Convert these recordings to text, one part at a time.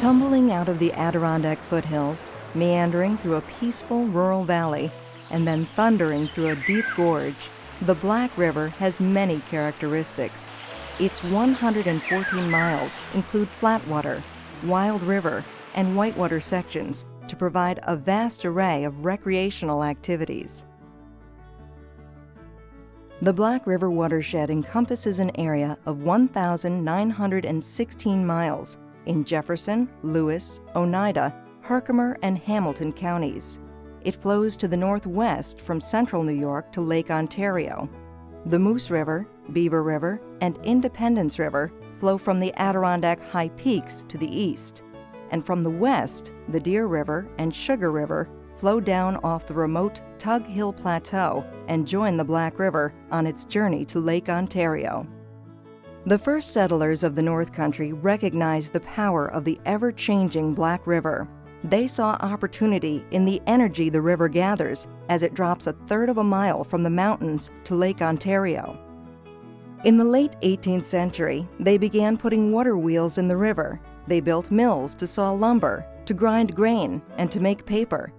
Tumbling out of the Adirondack foothills, meandering through a peaceful rural valley, and then thundering through a deep gorge, the Black River has many characteristics. Its 114 miles include flatwater, wild river, and whitewater sections to provide a vast array of recreational activities. The Black River watershed encompasses an area of 1,916 miles in Jefferson, Lewis, Oneida, Herkimer, and Hamilton counties. It flows to the northwest from central New York to Lake Ontario. The Moose River, Beaver River, and Independence River flow from the Adirondack High Peaks to the east, and from the west, the Deer River and Sugar River flow down off the remote Tug Hill Plateau and join the Black River on its journey to Lake Ontario. The first settlers of the North Country recognized the power of the ever-changing Black River. They saw opportunity in the energy the river gathers as it drops a third of a mile from the mountains to Lake Ontario. In the late 18th century, they began putting water wheels in the river. They built mills to saw lumber, to grind grain, and to make paper.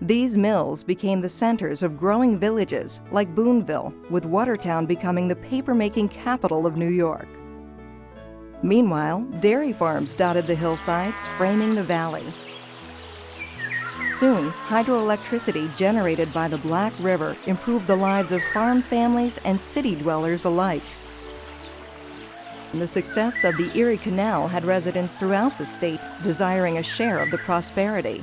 These mills became the centers of growing villages like Boonville, with Watertown becoming the paper-making capital of New York. Meanwhile, dairy farms dotted the hillsides, framing the valley. Soon, hydroelectricity generated by the Black River improved the lives of farm families and city dwellers alike. The success of the Erie Canal had residents throughout the state desiring a share of the prosperity.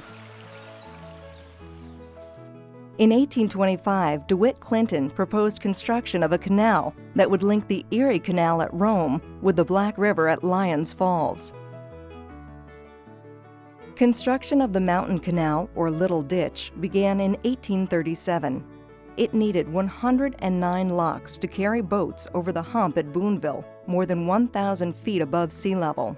In 1825, DeWitt Clinton proposed construction of a canal that would link the Erie Canal at Rome with the Black River at Lyons Falls. Construction of the Mountain Canal, or Little Ditch, began in 1837. It needed 109 locks to carry boats over the hump at Boonville, more than 1,000 feet above sea level.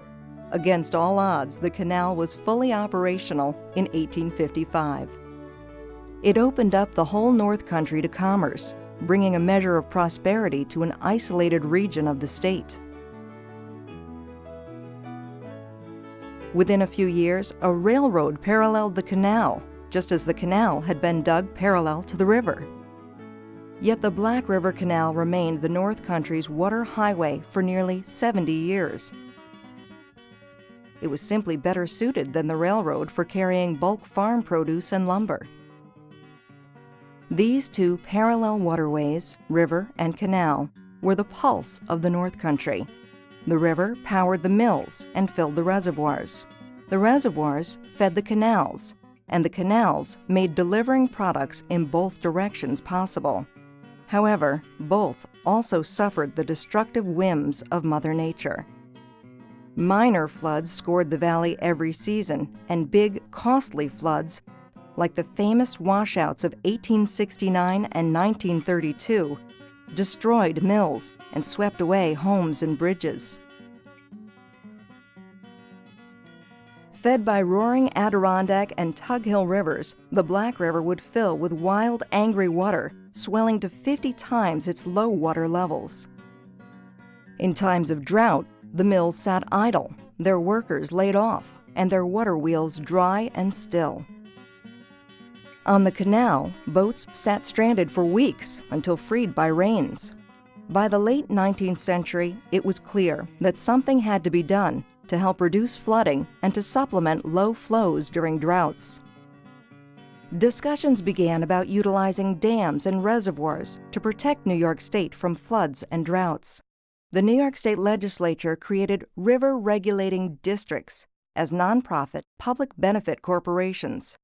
Against all odds, the canal was fully operational in 1855. It opened up the whole North Country to commerce, bringing a measure of prosperity to an isolated region of the state. Within a few years, a railroad paralleled the canal, just as the canal had been dug parallel to the river. Yet the Black River Canal remained the North Country's water highway for nearly 70 years. It was simply better suited than the railroad for carrying bulk farm produce and lumber. These two parallel waterways, river and canal, were the pulse of the North Country. The river powered the mills and filled the reservoirs. The reservoirs fed the canals, and the canals made delivering products in both directions possible. However, both also suffered the destructive whims of Mother Nature. Minor floods scored the valley every season, and big, costly floods, like the famous washouts of 1869 and 1932, destroyed mills and swept away homes and bridges. Fed by roaring Adirondack and Tug Hill rivers, the Black River would fill with wild, angry water, swelling to 50 times its low water levels. In times of drought, the mills sat idle, their workers laid off, and their water wheels dry and still. On the canal, boats sat stranded for weeks until freed by rains. By the late 19th century, it was clear that something had to be done to help reduce flooding and to supplement low flows during droughts. Discussions began about utilizing dams and reservoirs to protect New York State from floods and droughts. The New York State Legislature created river regulating districts as nonprofit public benefit corporations.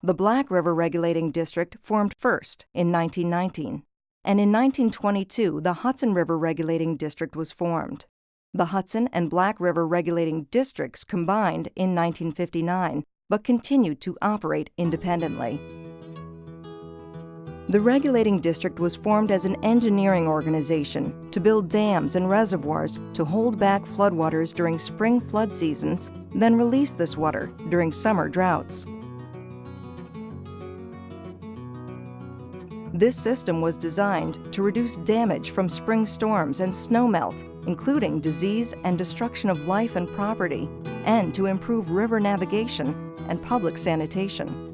The Black River Regulating District formed first in 1919, and in 1922 the Hudson River Regulating District was formed. The Hudson and Black River Regulating Districts combined in 1959, but continued to operate independently. The Regulating District was formed as an engineering organization to build dams and reservoirs to hold back floodwaters during spring flood seasons, then release this water during summer droughts. This system was designed to reduce damage from spring storms and snowmelt including disease and destruction of life and property, and to improve river navigation and public sanitation.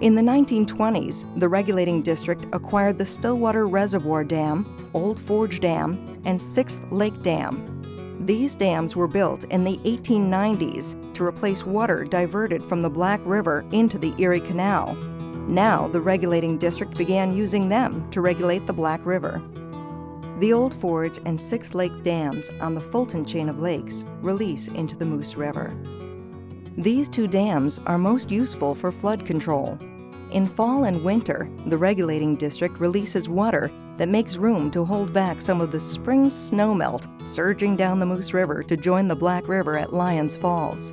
In the 1920s, the regulating district acquired the Stillwater Reservoir Dam, Old Forge Dam, and Sixth Lake Dam. These dams were built in the 1890s to replace water diverted from the Black River into the Erie Canal. Now, the regulating district began using them to regulate the Black River. The Old Forge and Sixth Lake dams on the Fulton chain of lakes release into the Moose River. These two dams are most useful for flood control. In fall and winter, the regulating district releases water that makes room to hold back some of the spring snowmelt surging down the Moose River to join the Black River at Lyons Falls.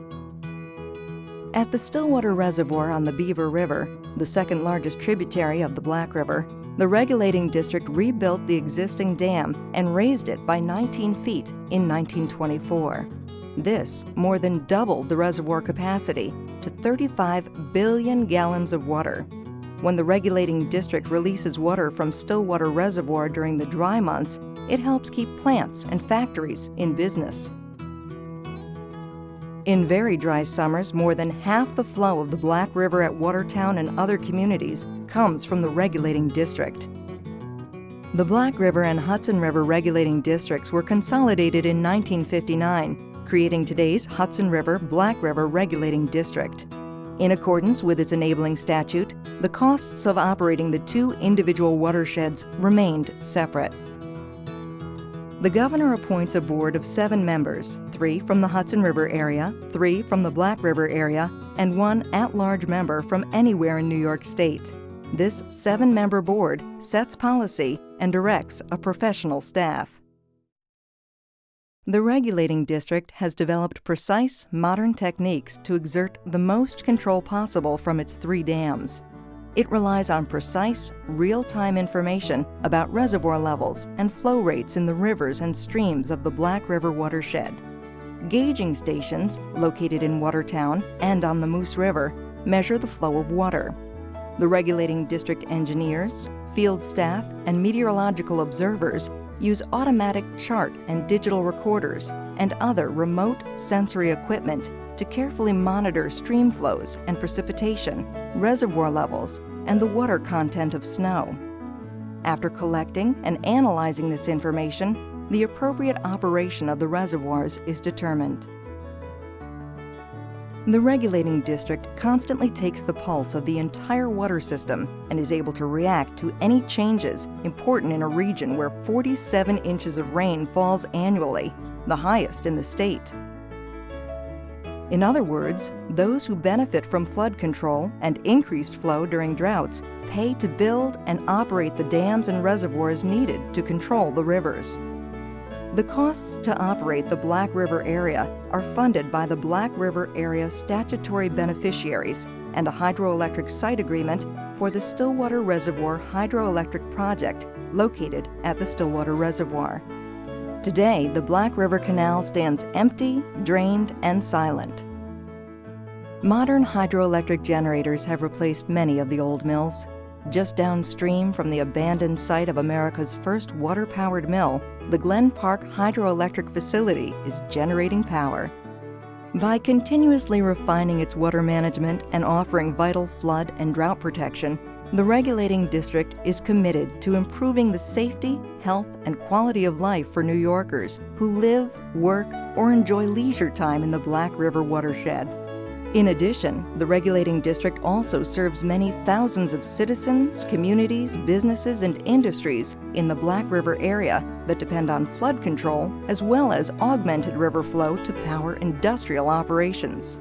At the Stillwater Reservoir on the Beaver River, the second largest tributary of the Black River, the regulating district rebuilt the existing dam and raised it by 19 feet in 1924. This more than doubled the reservoir capacity to 35 billion gallons of water. When the regulating district releases water from Stillwater Reservoir during the dry months, it helps keep plants and factories in business. In very dry summers, more than half the flow of the Black River at Watertown and other communities comes from the regulating district. The Black River and Hudson River regulating districts were consolidated in 1959, creating today's Hudson River Black River Regulating District. In accordance with its enabling statute, the costs of operating the two individual watersheds remained separate. The governor appoints a board of 7 members, 3 from the Hudson River area, 3 from the Black River area, and 1 at-large member from anywhere in New York State. This 7-member board sets policy and directs a professional staff. The regulating district has developed precise, modern techniques to exert the most control possible from its 3 dams. It relies on precise, real-time information about reservoir levels and flow rates in the rivers and streams of the Black River watershed. Gauging stations, located in Watertown and on the Moose River, measure the flow of water. The regulating district engineers, field staff, and meteorological observers use automatic chart and digital recorders and other remote sensory equipment to carefully monitor stream flows and precipitation, reservoir levels, and the water content of snow. After collecting and analyzing this information, the appropriate operation of the reservoirs is determined. The regulating district constantly takes the pulse of the entire water system and is able to react to any changes important in a region where 47 inches of rain falls annually, the highest in the state. In other words, those who benefit from flood control and increased flow during droughts pay to build and operate the dams and reservoirs needed to control the rivers. The costs to operate the Black River area are funded by the Black River area statutory beneficiaries and a hydroelectric site agreement for the Stillwater Reservoir Hydroelectric Project located at the Stillwater Reservoir. Today, the Black River Canal stands empty, drained, and silent. Modern hydroelectric generators have replaced many of the old mills. Just downstream from the abandoned site of America's first water-powered mill, the Glen Park Hydroelectric Facility is generating power. By continuously refining its water management and offering vital flood and drought protection, the regulating district is committed to improving the safety, health, and quality of life for New Yorkers who live, work, or enjoy leisure time in the Black River watershed. In addition, the regulating district also serves many thousands of citizens, communities, businesses, and industries in the Black River area that depend on flood control as well as augmented river flow to power industrial operations.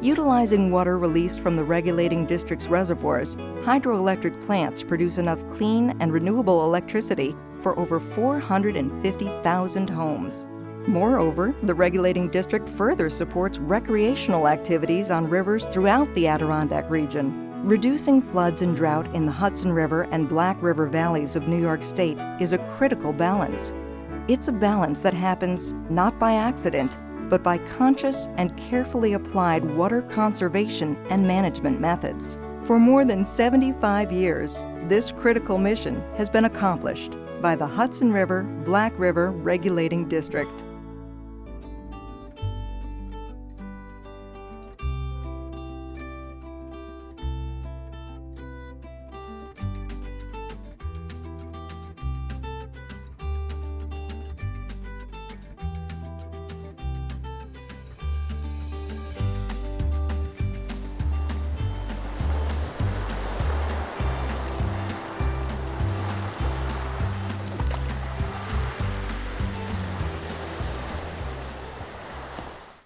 Utilizing water released from the regulating district's reservoirs, hydroelectric plants produce enough clean and renewable electricity for over 450,000 homes. Moreover, the regulating district further supports recreational activities on rivers throughout the Adirondack region. Reducing floods and drought in the Hudson River and Black River valleys of New York State is a critical balance. It's a balance that happens not by accident, but by conscious and carefully applied water conservation and management methods. For more than 75 years, this critical mission has been accomplished. by the Hudson River Black River Regulating District.